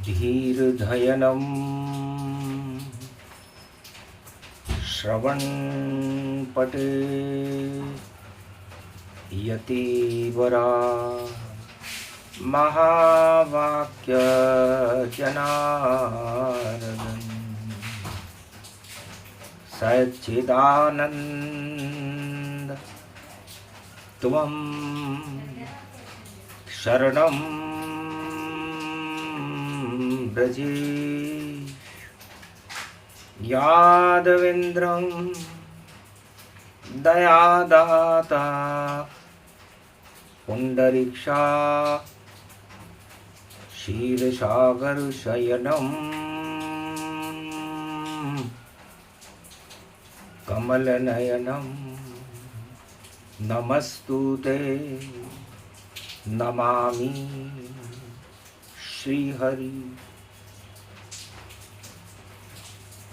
धीर्धयनम् श्रवणपटे यतिवरा महावाक्य जनार्दन सच्चिदानंद त्वं शरणं ब्रजे यादवेन्द्रं दयादाता पुंडरीक्षा क्षीरसागर शयनम कमलनयनम नमस्तुते नमामि श्रीहरि।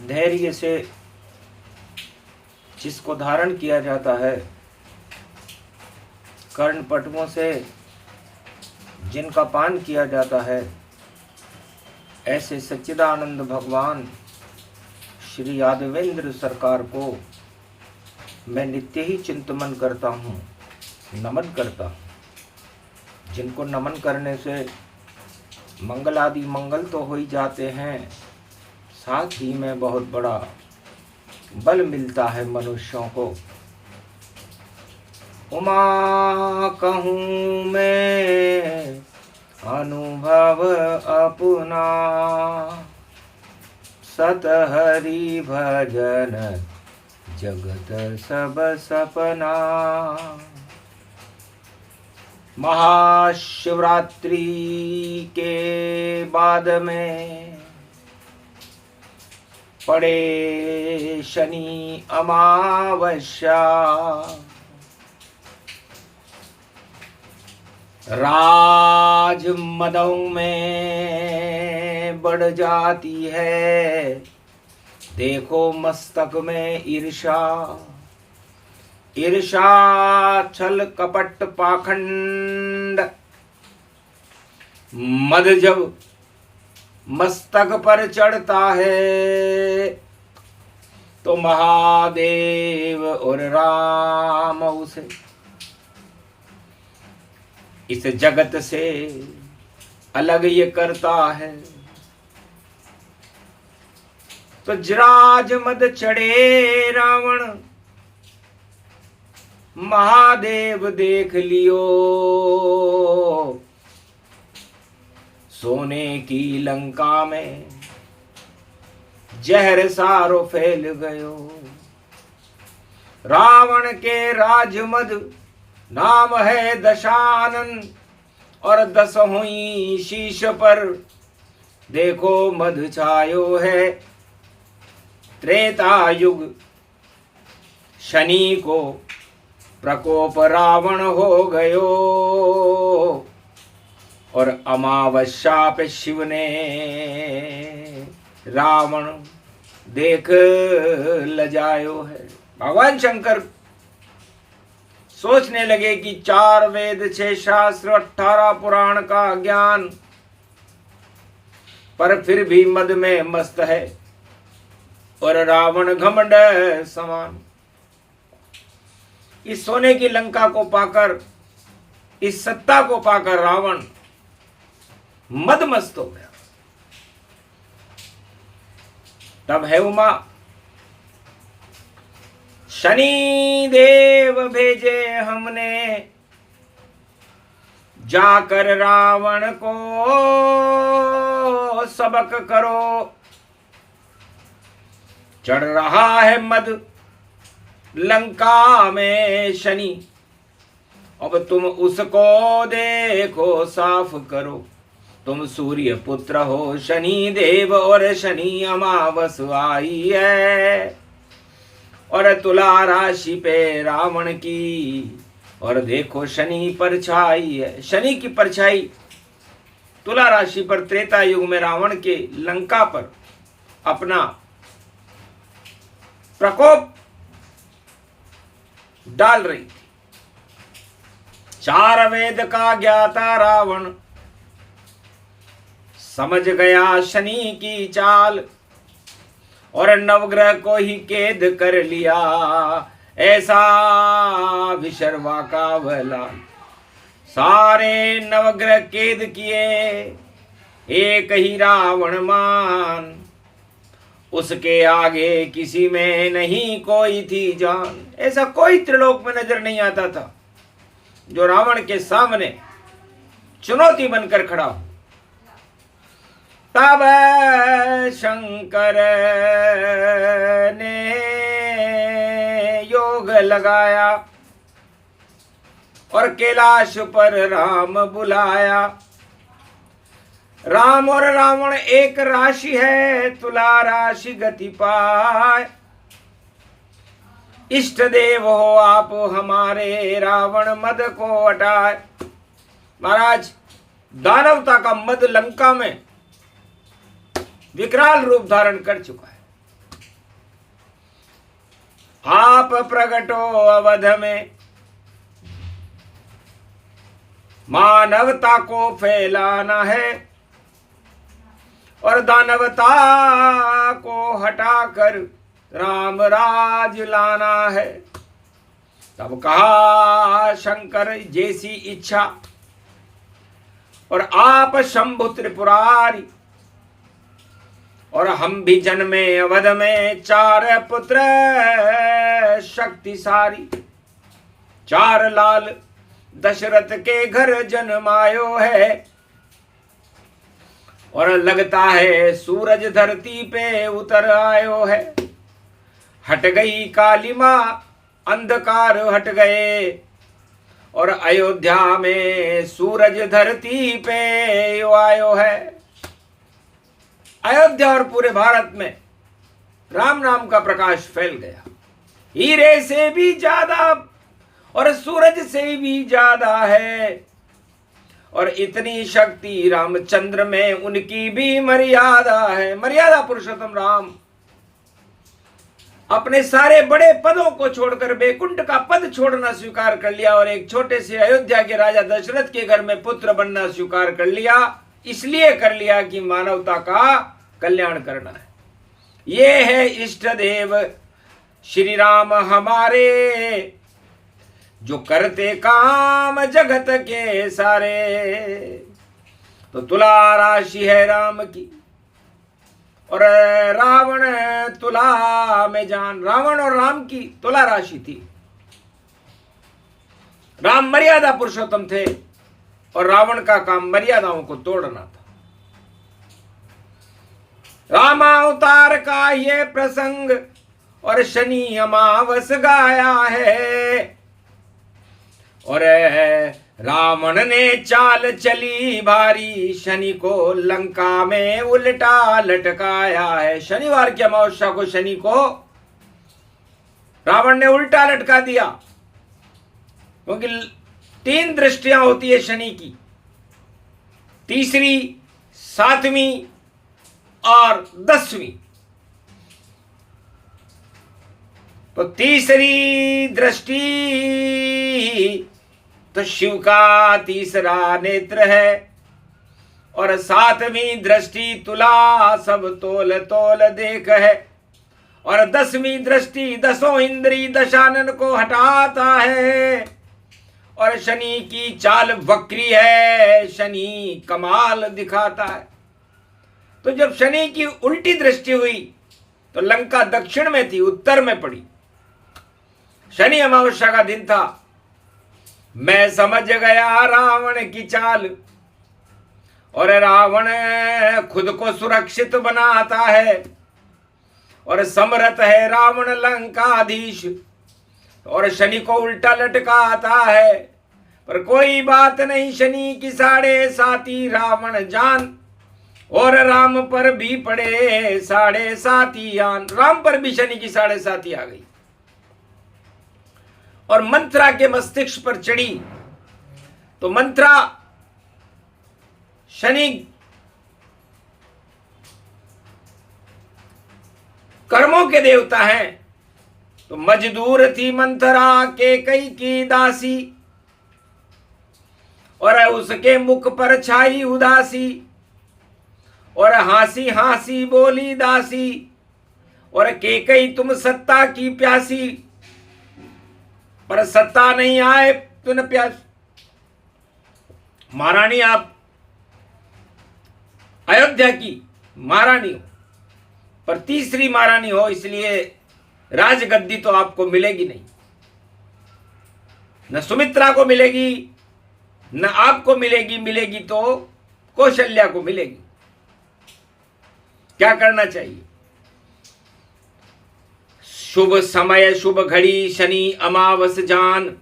धैर्य से जिसको धारण किया जाता है, कर्णपटुओं से जिनका पान किया जाता है, ऐसे सच्चिदानंद भगवान श्री यादवेंद्र सरकार को मैं नित्य ही चिंतन करता हूँ, नमन करता हूँ। जिनको नमन करने से मंगल आदि मंगल तो हो ही जाते हैं, साथ ही में बहुत बड़ा बल मिलता है मनुष्यों को। उमा कहूँ मैं अनुभव अपना, सत हरि भजन जगत सब सपना। महाशिवरात्रि के बाद में पड़े शनि अमावस्या, राज मदों में बढ़ जाती है। देखो मस्तक में ईर्षा, ईर्षा छल कपट पाखंड। मद जब मस्तक पर चढ़ता है तो महादेव और राम उसे इस जगत से अलग ये करता है। तो जराज मद चढ़े रावण, महादेव देख लियो, सोने की लंका में जहर सारो फैल गयो। रावण के राजमद नाम है दशानन, और 10 हुई शीश पर देखो मध छायो है। त्रेता युग शनि को प्रकोप रावण हो गयो, और अमावस्या पे शिव ने रावण देख लजायो है। भगवान शंकर सोचने लगे कि 4 वेद 6 शास्त्र 18 पुराण का ज्ञान, पर फिर भी मद में मस्त है, और रावण घमंड समान। इस सोने की लंका को पाकर, इस सत्ता को पाकर रावण मदमस्त हो गया। तब है उमा, शनि देव भेजे हमने, जाकर रावण को सबक करो। चढ़ रहा है मद लंका में शनि, अब तुम उसको देखो साफ करो। तुम सूर्य पुत्र हो शनि देव, और शनि अमावस आई है, और तुला राशि पे रावण की, और देखो शनि परछाई है। शनि की परछाई तुला राशि पर त्रेता युग में रावण के लंका पर अपना प्रकोप डाल रही थी। 4 वेद का ज्ञाता रावण समझ गया शनि की चाल और नवग्रह को ही कैद कर लिया, ऐसा विशर्वा का भला। सारे नवग्रह कैद किए, एक ही रावण मान, उसके आगे किसी में नहीं कोई थी जान। ऐसा कोई त्रिलोक में नजर नहीं आता था जो रावण के सामने चुनौती बनकर खड़ा हो। तब शंकर ने योग लगाया और कैलाश पर राम बुलाया। राम और रावण एक राशि है, तुला राशि गति पाए। इष्ट देव हो आप हमारे, रावण मद को हटाए। महाराज, दानवता का मद लंका में विकराल रूप धारण कर चुका है। आप प्रगटो अवध में, मानवता को फैलाना है और दानवता को हटाकर राम राज लाना है। तब कहा शंकर जैसी इच्छा, और आप शंभु त्रिपुरारी, और हम भी जन्मे अवध में, चार पुत्र शक्तिशाली। चार लाल दशरथ के घर जन्मायो है, और लगता है सूरज धरती पे उतर आयो है। हट गई काली माँ, अंधकार हट गए, और अयोध्या में सूरज धरती पे आयो है। अयोध्या और पूरे भारत में राम नाम का प्रकाश फैल गया। हीरे से भी ज्यादा और सूरज से भी ज्यादा है, और इतनी शक्ति रामचंद्र में, उनकी भी मर्यादा है। मर्यादा पुरुषोत्तम राम अपने सारे बड़े पदों को छोड़कर बैकुंठ का पद छोड़ना स्वीकार कर लिया और एक छोटे से अयोध्या के राजा दशरथ के घर में पुत्र बनना स्वीकार कर लिया। इसलिए कर लिया कि मानवता का कल्याण करना है। ये है इष्ट देव श्री राम हमारे, जो करते काम जगत के सारे। तो तुला राशि है राम की, और रावण तुला में जान। रावण और राम की तुला राशि थी। राम मर्यादा पुरुषोत्तम थे और रावण का काम मर्यादाओं को तोड़ना था। रामावतार का ये प्रसंग और शनि अमावस गाया है, और रावण ने चाल चली भारी, शनि को लंका में उल्टा लटकाया है। शनिवार की अमावस्या को शनि को रावण ने उल्टा लटका दिया, क्योंकि 3 दृष्टियां होती है शनि की, तीसरी, 7वीं और 10वीं। तो तीसरी दृष्टि तो शिव का तीसरा नेत्र है, और 7वीं दृष्टि तुला सब तोल तोल देख है, और 10वीं दृष्टि 10 इंद्री दशानन को हटाता है। और शनि की चाल वक्री है, शनि कमाल दिखाता है। तो जब शनि की उल्टी दृष्टि हुई तो लंका दक्षिण में थी, उत्तर में पड़ी। शनि अमावस्या का दिन था। मैं समझ गया रावण की चाल, और रावण खुद को सुरक्षित बनाता है, और समर्थ है रावण लंकाधीश, और शनि को उल्टा लटकाता है। पर कोई बात नहीं, शनि की 7.5 रावण जान, और राम पर भी पड़े 7.5 आन। राम पर भी शनि की 7.5 आ गई और मंत्रा के मस्तिष्क पर चढ़ी। तो मंत्रा शनि कर्मों के देवता हैं, तो मजदूर थी मंथरा के कई की दासी, और उसके मुख पर छाई उदासी, और हासी हासी बोली दासी, और केकई तुम सत्ता की प्यासी, पर सत्ता नहीं आए तो न प्यास। महारानी आप अयोध्या की महारानी हो, पर तीसरी महारानी हो, इसलिए राजगद्दी तो आपको मिलेगी नहीं। न सुमित्रा को मिलेगी, न आपको मिलेगी, मिलेगी तो कौशल्या को मिलेगी। क्या करना चाहिए? शुभ समय शुभ घड़ी शनि अमावस जान,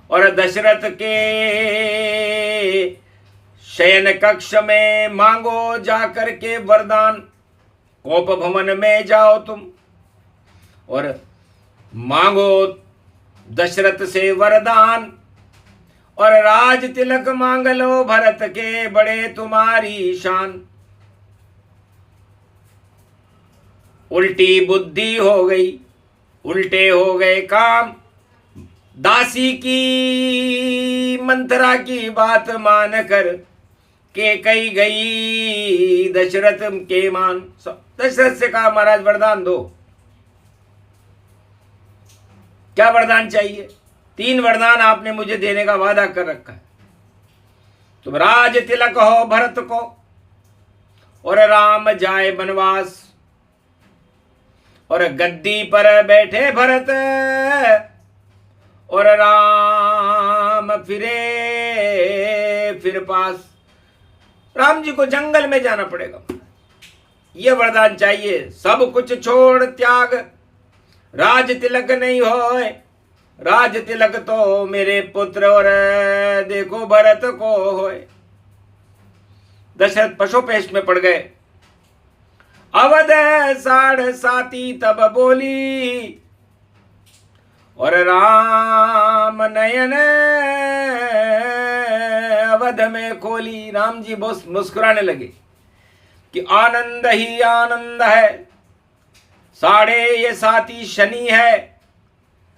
और दशरथ के शयन कक्ष में मांगो जाकर के वरदान। कोप भवन में जाओ तुम और मांगो दशरथ से वरदान, और राज तिलक मांग लो भरत के, बड़े तुम्हारी शान। उल्टी बुद्धि हो गई, उल्टे हो गए काम, दासी की मंत्रा की बात मान कर के कही गई दशरथ के मान। दशरथ से कहा महाराज वरदान दो। क्या वरदान चाहिए? 3 वरदान आपने मुझे देने का वादा कर रखा है। तुम राज तिलक हो भरत को, और राम जाए बनवास, और गद्दी पर बैठे भरत, और राम फिरे फिर पास। राम जी को जंगल में जाना पड़ेगा, ये वरदान चाहिए। सब कुछ छोड़ त्याग, राज तिलक नहीं होए, राज तिलक तो मेरे पुत्र और देखो भरत को होए। दशरथ पशुपेश में पड़ गए। अवध 7.5 तब बोली, और राम नयन अवध में खोली। राम जी बहुत मुस्कुराने लगे कि आनंद ही आनंद है, 7.5 शनि है,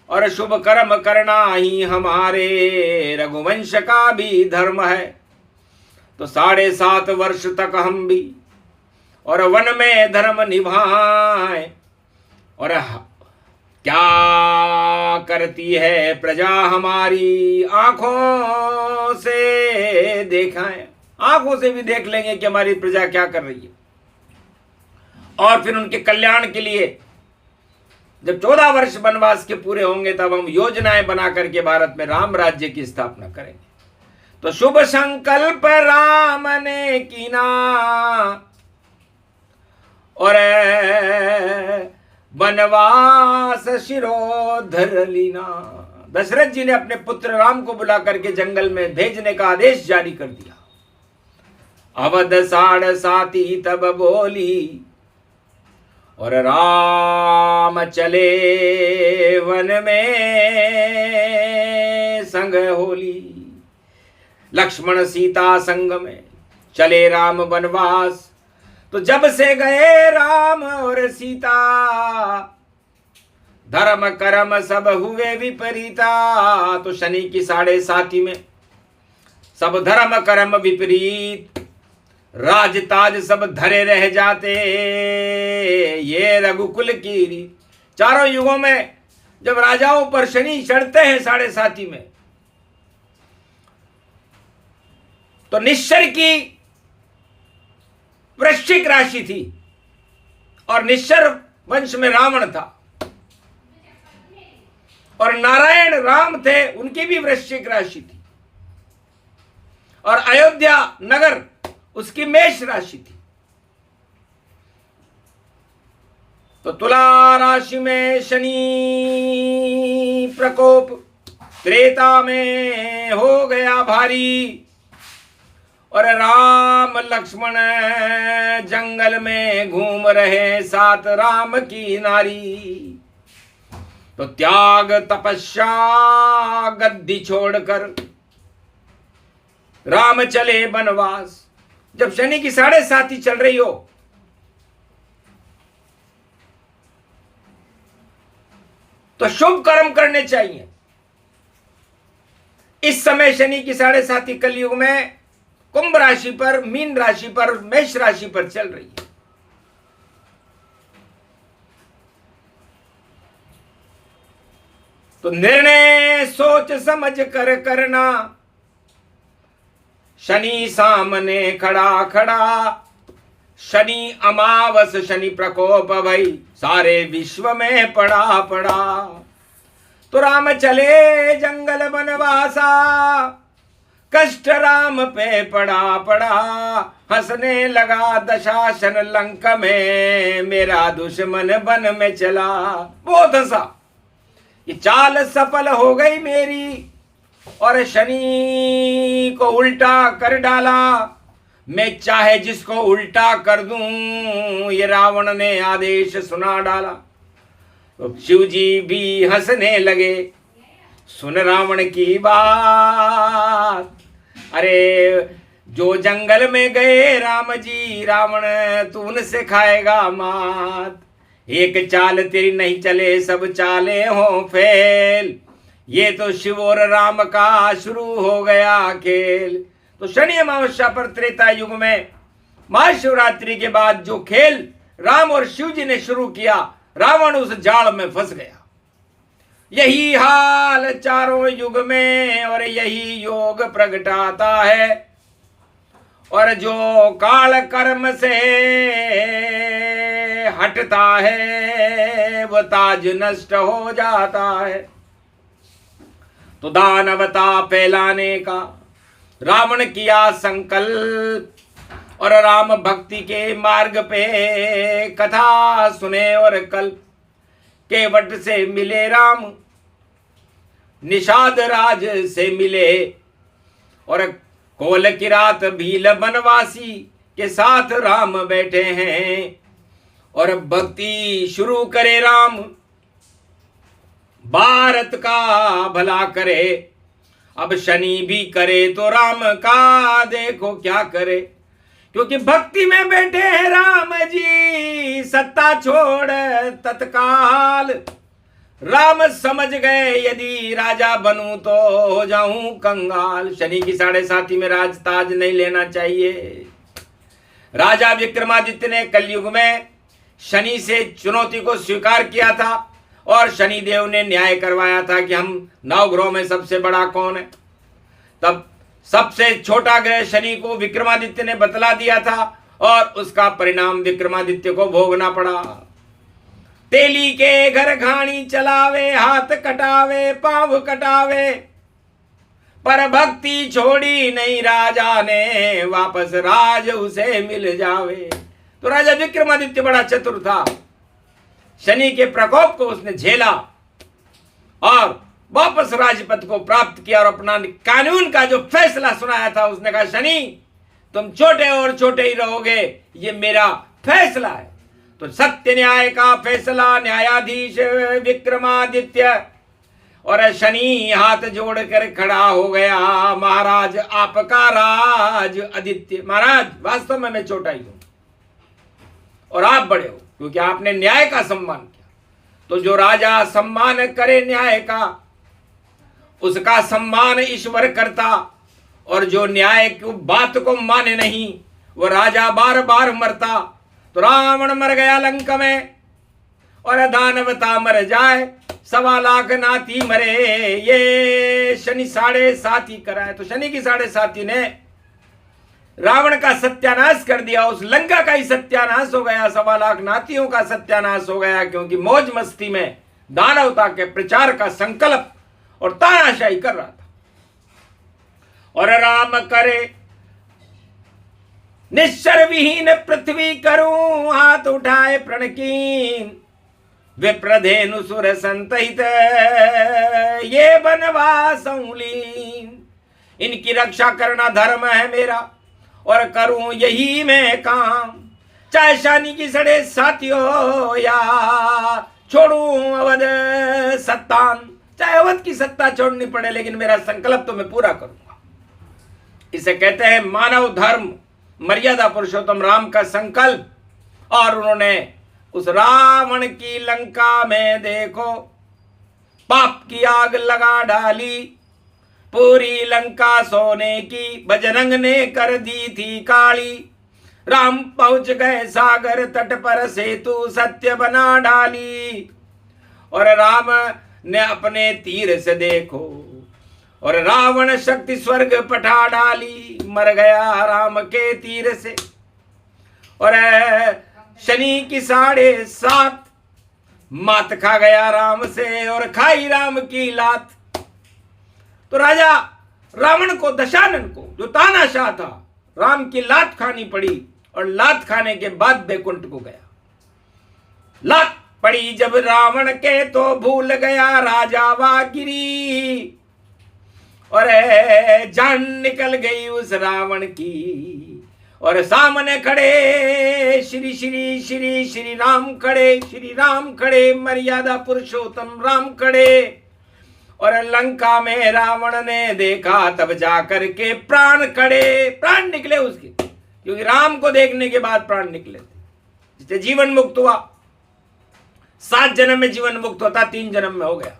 और शुभ कर्म करना ही हमारे रघुवंश का भी धर्म है। तो 7.5 वर्ष तक हम भी और वन में धर्म निभाएं, और क्या करती है प्रजा हमारी आंखों से देखाएं। आंखों से भी देख लेंगे कि हमारी प्रजा क्या कर रही है, और फिर उनके कल्याण के लिए जब 14 वर्ष वनवास के पूरे होंगे तब हम योजनाएं बना करके भारत में राम राज्य की स्थापना करेंगे। तो शुभ संकल्प राम ने कीना, और वनवास शिरोधर लीना। दशरथ जी ने अपने पुत्र राम को बुला करके जंगल में भेजने का आदेश जारी कर दिया। अवध 7.5 तब बोली, और राम चले वन में संग होली। लक्ष्मण सीता संग में चले राम वनवास। तो जब से गए राम और सीता, धर्म कर्म सब हुए विपरीता। तो शनि की 7.5 में सब धर्म कर्म विपरीत, राज ताज सब धरे रह जाते, ये रघुकुल की रीत। चारों युगों में जब राजाओं पर शनि चढ़ते हैं 7.5 में, तो निश्चर की वृश्चिक राशि थी, और निश्चर वंश में रावण था, और नारायण राम थे, उनकी भी वृश्चिक राशि थी, और अयोध्या नगर उसकी मेष राशि थी। तो तुला राशि में शनि प्रकोप त्रेता में हो गया भारी, और राम लक्ष्मण जंगल में घूम रहे साथ राम की नारी। तो त्याग तपस्या गद्दी छोड़कर राम चले वनवास। जब शनि की 7.5 चल रही हो, तो शुभ कर्म करने चाहिए। इस समय शनि की 7.5 कलयुग में कुंभ राशि पर, मीन राशि पर, मेष राशि पर चल रही है। तो निर्णय सोच समझ कर करना, शनि सामने खड़ा खड़ा, शनि अमावस शनि प्रकोप भई, सारे विश्व में पड़ा पड़ा। तो राम चले जंगल बनवासा, कष्ट राम पे पड़ा पड़ा, हंसने लगा दशासन लंक में, मेरा दुश्मन बन में चला। बहुत हंसा, ये चाल सफल हो गई मेरी, और शनि को उल्टा कर डाला। मैं चाहे जिसको उल्टा कर दूं, ये रावण ने आदेश सुना डाला। तो शिव जी भी हंसने लगे, सुन रावण की बात। अरे जो जंगल में गए राम जी, रावण तू उनसे खाएगा मात। एक चाल तेरी नहीं चले, सब चाले हो फेल। ये तो शिव और राम का शुरू हो गया खेल। तो शनि अमावस्या पर त्रेता युग में महाशिवरात्रि के बाद जो खेल राम और शिव जी ने शुरू किया, रावण उस जाल में फंस गया। यही हाल चारों युग में, और यही योग प्रगटाता है। और जो काल कर्म से हटता है, वो ताज नष्ट हो जाता है। तो दानवता फैलाने का रावण किया संकल्प, और राम भक्ति के मार्ग पे कथा सुने और कल्प। केवट से मिले राम, निषाद राज से मिले, और कोल की रात भील बनवासी के साथ राम बैठे हैं। और भक्ति शुरू करे राम, भारत का भला करे। अब शनि भी करे तो राम का देखो क्या करे। क्योंकि भक्ति में बैठे हैं राम जी, सत्ता छोड़ तत्काल। राम समझ गए यदि राजा बनूं तो हो जाऊं कंगाल। शनि की 7.5 में राज ताज नहीं लेना चाहिए। राजा विक्रमादित्य ने कलयुग में शनि से चुनौती को स्वीकार किया था, और शनि देव ने न्याय करवाया था कि हम 9 ग्रहों में सबसे बड़ा कौन है। तब सबसे छोटा ग्रह शनि को विक्रमादित्य ने बतला दिया था, और उसका परिणाम विक्रमादित्य को भोगना पड़ा। तेली के घर घाणी चलावे, हाथ कटावे पांव कटावे, पर भक्ति छोड़ी नहीं राजा ने, वापस राज उसे मिल जावे। तो राजा विक्रमादित्य बड़ा चतुर था। शनि के प्रकोप को उसने झेला और वापस राजपद को प्राप्त किया, और अपना कानून का जो फैसला सुनाया था, उसने कहा शनि तुम छोटे और छोटे ही रहोगे, ये मेरा फैसला है। तो सत्य न्याय का फैसला न्यायाधीश विक्रमादित्य, और शनि हाथ जोड़कर खड़ा हो गया, महाराज आपका राज आदित्य। महाराज वास्तव में मैं छोटा ही हूं और आप बड़े हो, क्योंकि आपने न्याय का सम्मान किया। तो जो राजा सम्मान करे न्याय का, उसका सम्मान ईश्वर करता, और जो न्याय की बात को माने नहीं, वो राजा बार बार मरता। तो रावण मर गया लंका में, और दानवता मर जाए, 1.25 लाख नाती मरे। ये शनि 7.5 कराए। तो शनि की 7.5 ने रावण का सत्यानाश कर दिया। उस लंका का ही सत्यानाश हो गया, 1.25 लाख नातियों का सत्यानाश हो गया, क्योंकि मौज मस्ती में दानवता के प्रचार का संकल्प और तानाशाही कर रहा था। और राम करे निश्चर विहीन पृथ्वी करूं, हाथ उठाए प्रण कीन, विप्रधेनु सुर संतहित ये बनवासों लीन। इनकी रक्षा करना धर्म है मेरा, और करूं यही मैं काम, चाहे शनि की 7.5 हो या छोड़ूं अवध सत्तान। चाहे अवध की सत्ता छोड़नी पड़े, लेकिन मेरा संकल्प तो मैं पूरा करूंगा। इसे कहते हैं मानव धर्म, मर्यादा पुरुषोत्तम राम का संकल्प। और उन्होंने उस रावण की लंका में देखो पाप की आग लगा डाली, पूरी लंका सोने की बजरंग ने कर दी थी काली। राम पहुंच गए सागर तट पर सेतु सत्य बना डाली। और राम ने अपने तीर से देखो और रावण शक्ति स्वर्ग पठा डाली। मर गया राम के तीर से और शनि की 7.5 मात खा गया राम से और खाई राम की लात। तो राजा रावण को, दशानन को, जो तानाशाह था, राम की लात खानी पड़ी और लात खाने के बाद बैकुंठ को गया। लात पड़ी जब रावण के तो भूल गया राजा वागिरी और जान निकल गई उस रावण की। और सामने खड़े श्री श्री श्री श्री राम खड़े, श्री राम खड़े, मर्यादा पुरुषोत्तम राम खड़े। और लंका में रावण ने देखा तब जाकर के प्राण खड़े, प्राण निकले उसके, क्योंकि राम को देखने के बाद प्राण निकले थे। जिससे जीवन मुक्त हुआ, 7 जन्म में जीवन मुक्त होता, 3 जन्म में हो गया।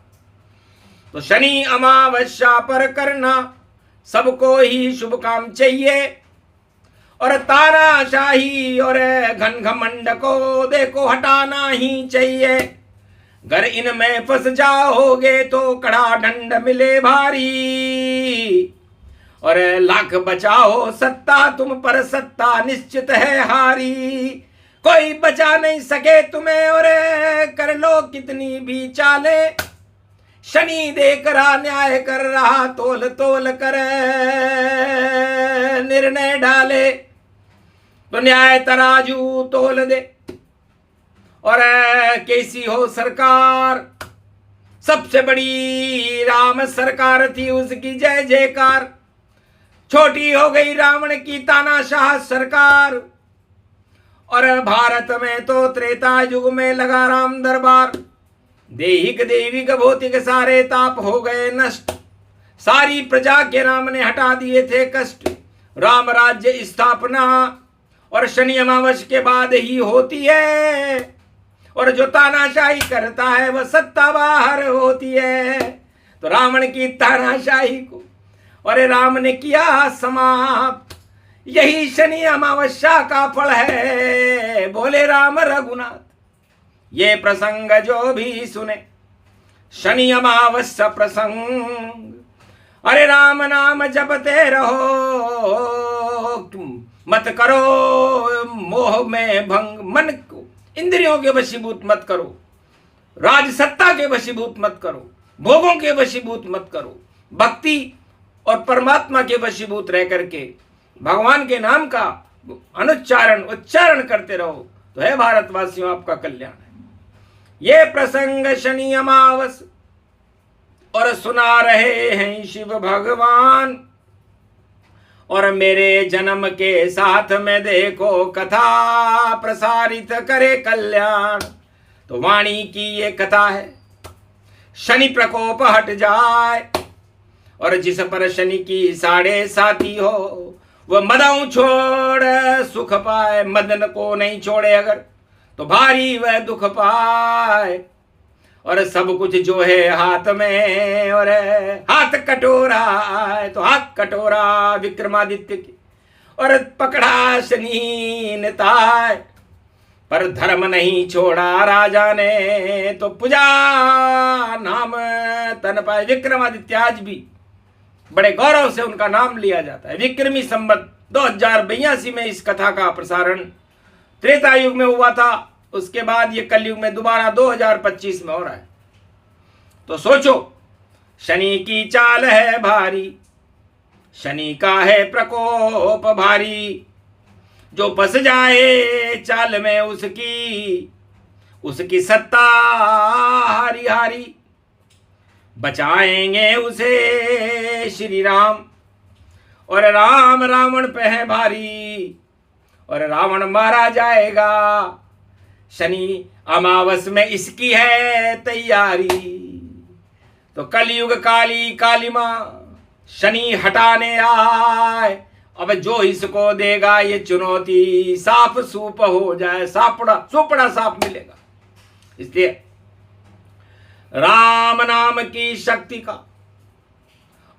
तो शनि अमावस्या पर करना सबको ही शुभ काम चाहिए। और तानाशाही और घन घमंड को देखो हटाना ही चाहिए। घर इनमें फंस जाओगे तो कड़ा दंड मिले भारी। और लाख बचाओ सत्ता तुम पर सत्ता निश्चित है हारी। कोई बचा नहीं सके तुम्हें और कर लो कितनी भी चाले। शनि देख रहा न्याय कर रहा, तोल तोल कर निर्णय डाले। तो न्याय तराजू तोल दे और कैसी हो सरकार। सबसे बड़ी राम सरकार थी, उसकी जय जयकार। छोटी हो गई रावण की तानाशाह सरकार। और भारत में तो त्रेता युग में लगा राम दरबार। देहिक देविक भौतिक सारे ताप हो गए नष्ट। सारी प्रजा के राम ने हटा दिए थे कष्ट। राम राज्य स्थापना और शनि अमावस के बाद ही होती है। और जो तानाशाही करता है वह सत्ता बाहर होती है। तो रावण की तानाशाही को और राम ने किया समाप्त। यही शनि अमावस्या का फल है, बोले राम रघुनाथ। ये प्रसंग जो भी सुने, शनि अमावस्या प्रसंग, अरे राम नाम जपते रहो। मत करो मोह में भंग, मन को इंद्रियों के वशीभूत मत करो, राज सत्ता के वशीभूत मत करो, भोगों के वशीभूत मत करो। भक्ति और परमात्मा के वशीभूत रह करके भगवान के नाम का उच्चारण करते रहो, तो है भारतवासियों आपका कल्याण है। ये प्रसंग शनि अमावस और सुना रहे हैं शिव भगवान। और मेरे जन्म के साथ में देखो कथा प्रसारित करे कल्याण। तो वाणी की ये कथा है, शनि प्रकोप हट जाए। और जिस पर शनि की 7.5 हो वह मदऊ छोड़ सुख पाए। मदन को नहीं छोड़े अगर तो भारी वह दुख पाए। और सब कुछ जो है हाथ में, और हाथ कटोरा है तो हाथ कटोरा विक्रमादित्य की। और पकड़ा शनि निताय, पर धर्म नहीं छोड़ा राजा ने। तो पूजा नाम तन पाए। विक्रमादित्य आज भी बड़े गौरव से उनका नाम लिया जाता है। विक्रमी संवत 2082 में इस कथा का प्रसारण त्रेता युग में हुआ था। उसके बाद ये कलयुग में दोबारा 2025 में हो रहा है। तो सोचो, शनि की चाल है भारी, शनि का है प्रकोप भारी। जो फंस जाए चाल में उसकी सत्ता हारी हारी। बचाएंगे उसे श्री राम, और राम रावण पे है भारी। और रावण मारा जाएगा, शनि अमावस में इसकी है तैयारी। तो कलयुग काली काली माँ शनि हटाने आए। अब जो इसको देगा ये चुनौती, साफ सूप हो जाए, सुपड़ा साफ मिलेगा। इसलिए राम नाम की शक्ति का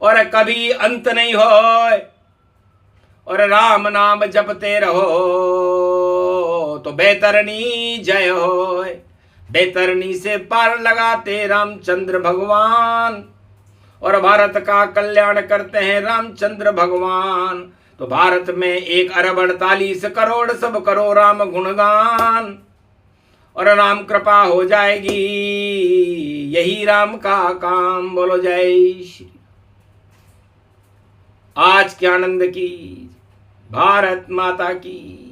और कभी अंत नहीं होए। और राम नाम जपते रहो तो बेतरनी जय होए। बेतरनी से पार लगाते रामचंद्र भगवान, और भारत का कल्याण करते हैं रामचंद्र भगवान। तो भारत में 1,48,00,00,000 सब करो राम गुणगान, और राम कृपा हो जाएगी, यही राम का काम। बोलो जय श्री। आज के आनंद की, भारत माता की।